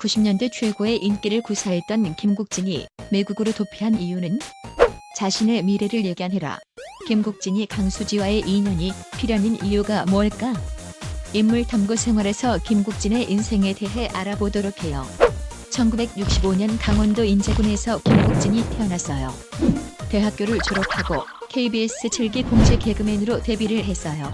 90년대 최고의 인기를 구사했던 김국진이 외국으로 도피한 이유는? 자신의 미래를 예견해라. 김국진이 강수지와의 인연이 필연인 이유가 뭘까? 인물 탐구 생활에서 김국진의 인생에 대해 알아보도록 해요. 1965년 강원도 인제군에서 김국진이 태어났어요. 대학교를 졸업하고 KBS 7기 공채 개그맨으로 데뷔를 했어요.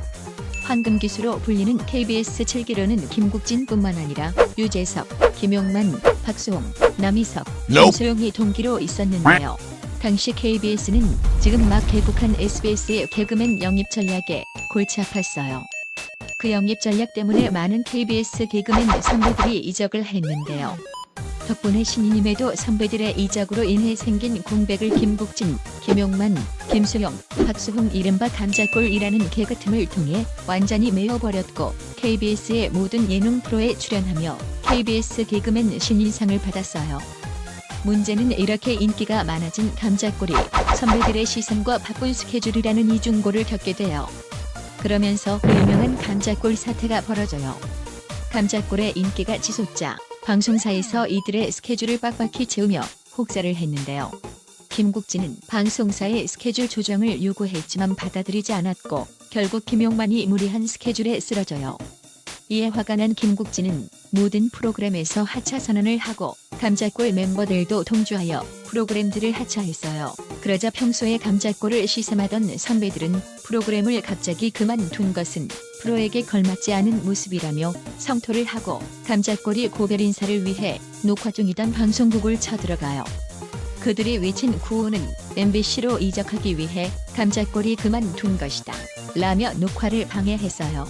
황금기수로 불리는 KBS 7기로는 김국진뿐만 아니라 유재석, 김용만, 박수홍, 남희석, 김소영이 동기로 있었는데요. 당시 KBS는 지금 막 개국한 SBS의 개그맨 영입 전략에 골치 아팠어요. 그 영입 전략 때문에 많은 KBS 개그맨 선배들이 이적을 했는데요. 덕분에 신인임에도 선배들의 이적으로 인해 생긴 공백을 김국진, 김용만, 김소영, 박수홍 이른바 감자골이라는 개그팀을 통해 완전히 메워버렸고 KBS의 모든 예능 프로에 출연하며 KBS 개그맨 신인상을 받았어요. 문제는 이렇게 인기가 많아진 감자골이 선배들의 시선과 바쁜 스케줄이라는 이중고를 겪게 돼요. 그러면서 유명한 감자골 사태가 벌어져요. 감자골의 인기가 치솟자 방송사에서 이들의 스케줄을 빡빡히 채우며 혹사를 했는데요. 김국진은 방송사의 스케줄 조정을 요구했지만 받아들이지 않았고 결국 김용만이 무리한 스케줄에 쓰러져요. 이에 화가 난 김국진은 모든 프로그램에서 하차 선언을 하고 감자골 멤버들도 동조하여 프로그램들을 하차했어요. 그러자 평소에 감자골을 시샘하던 선배들은 프로그램을 갑자기 그만둔 것은 프로에게 걸맞지 않은 모습이라며 성토를 하고 감자골이 고별 인사를 위해 녹화 중이던 방송국을 쳐들어가요. 그들이 외친 구호는 MBC로 이적하기 위해 감자골이 그만둔 것이다 라며 녹화를 방해했어요.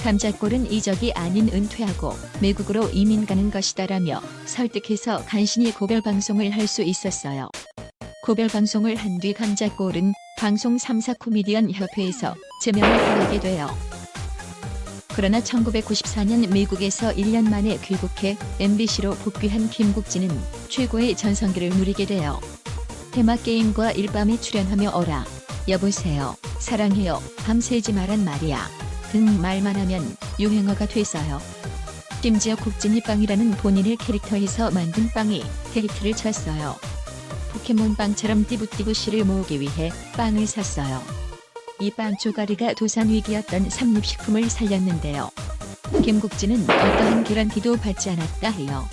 감자골은 이적이 아닌 은퇴하고 외국으로 이민 가는 것이다라며 설득해서 간신히 고별 방송을 할 수 있었어요. 고별 방송을 한 뒤 감자골은 방송 3사 코미디언 협회에서 제명을 당하게 돼요. 그러나 1994년 미국에서 1년 만에 귀국해 MBC로 복귀한 김국진은 최고의 전성기를 누리게 돼요. 테마게임과 일밤에 출연하며 어라, 여보세요, 사랑해요, 밤새지 마란 말이야 등 말만 하면 유행어가 됐어요. 심지어 국진이 빵이라는 본인의 캐릭터에서 만든 빵이 히트를 쳤어요. 포켓몬빵처럼 띠부띠부씨를 모으기 위해 빵을 샀어요. 이 빵 쪼가리가 도산 위기였던 삼립식품을 살렸는데요. 김국진은 어떠한 개런티도 받지 않았다 해요.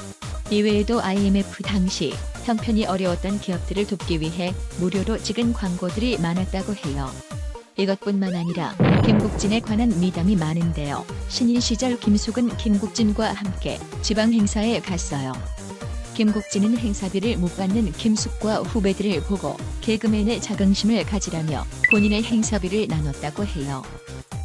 이외에도 IMF 당시 형편이 어려웠던 기업들을 돕기 위해 무료로 찍은 광고들이 많았다고 해요. 이것뿐만 아니라 김국진에 관한 미담이 많은데요. 신인 시절 김숙은 김국진과 함께 지방 행사에 갔어요. 김국진은 행사비를 못 받는 김숙과 후배들을 보고 개그맨의 자긍심을 가지라며 본인의 행사비를 나눴다고 해요.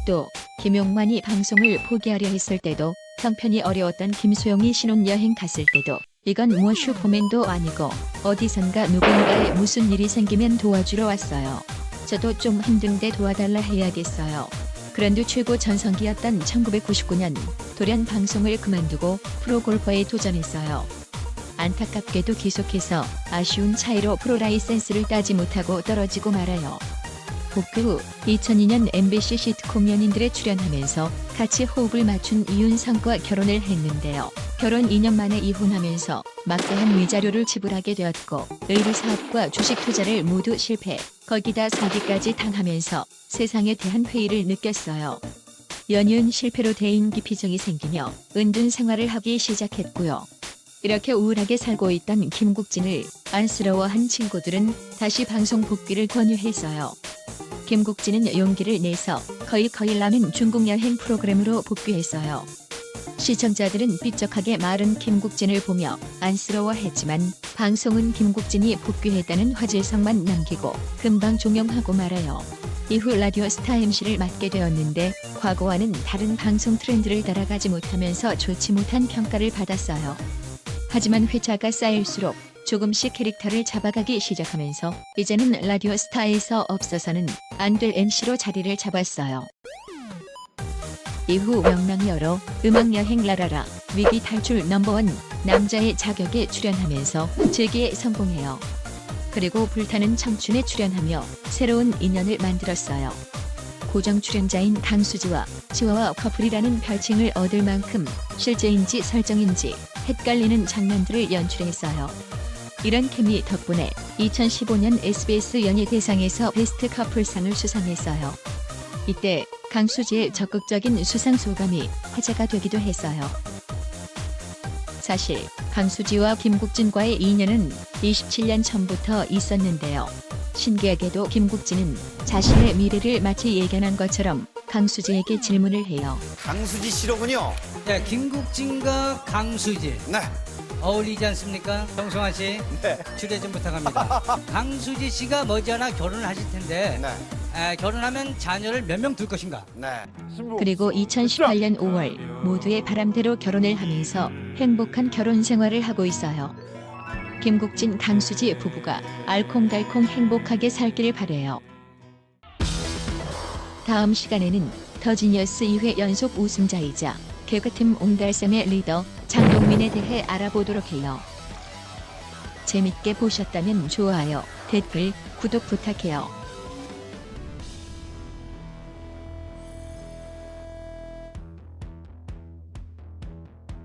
또 김용만이 방송을 포기하려 했을 때도 형편이 어려웠던 김소영이 신혼여행 갔을 때도 이건 뭐 슈퍼맨도 아니고 어디선가 누군가에 무슨 일이 생기면 도와주러 왔어요. 저도 좀 힘든데 도와달라 해야겠어요. 그런데 최고 전성기였던 1999년 돌연 방송을 그만두고 프로골퍼에 도전했어요. 안타깝게도 계속해서 아쉬운 차이로 프로 라이센스를 따지 못하고 떨어지고 말아요. 복귀 후 2002년 MBC 시트콤 연인들에 출연하면서 같이 호흡을 맞춘 이윤성과 결혼을 했는데요. 결혼 2년 만에 이혼하면서 막대한 위자료를 지불하게 되었고 의류사업과 주식 투자를 모두 실패, 거기다 사기까지 당하면서 세상에 대한 회의를 느꼈어요. 연이은 실패로 대인기 피증이 생기며 은둔 생활을 하기 시작했고요. 이렇게 우울하게 살고 있던 김국진을 안쓰러워한 친구들은 다시 방송 복귀를 권유했어요. 김국진은 용기를 내서 거의 라는 중국 여행 프로그램으로 복귀했어요. 시청자들은 삐쩍하게 마른 김국진을 보며 안쓰러워했지만 방송은 김국진이 복귀했다는 화제성만 남기고 금방 종영하고 말아요. 이후 라디오스타 MC를 맡게 되었는데 과거와는 다른 방송 트렌드를 따라가지 못하면서 좋지 못한 평가를 받았어요. 하지만 회차가 쌓일수록 조금씩 캐릭터를 잡아가기 시작하면서 이제는 라디오스타에서 없어서는 안 될 MC로 자리를 잡았어요. 이후 명랑여로 음악여행 라라라, 위기 탈출 넘버원, 남자의 자격에 출연하면서 재기에 성공해요. 그리고 불타는 청춘에 출연하며 새로운 인연을 만들었어요. 고정 출연자인 강수지와 치와와 커플이라는 별칭을 얻을 만큼 실제인지 설정인지 헷갈리는 장면들을 연출했어요. 이런 케미 덕분에 2015년 SBS 연예대상에서 베스트 커플상을 수상했어요. 이때 강수지의 적극적인 수상 소감이 화제가 되기도 했어요. 사실 강수지와 김국진과의 인연은 27년 전부터 있었는데요. 신기하게도 김국진은 자신의 미래를 마치 예견한 것처럼 강수지에게 질문을 해요. 강수지 씨로군요. 네, 김국진과 강수지 네. 어울리지 않습니까? 정성환 씨 네. 출연 좀 부탁합니다. 강수지 씨가 머지않아 결혼을 하실 텐데 네. 결혼하면 자녀를 몇 명 둘 것인가? 네. 그리고 2018년 5월 모두의 바람대로 결혼을 하면서 행복한 결혼 생활을 하고 있어요. 김국진 강수지 부부가 알콩달콩 행복하게 살기를 바래요. 다음 시간에는 더 지니어스 2회 연속 우승자이자 개그팀 옹달샘의 리더 장동민에 대해 알아보도록 해요. 재밌게 보셨다면 좋아요, 댓글, 구독 부탁해요.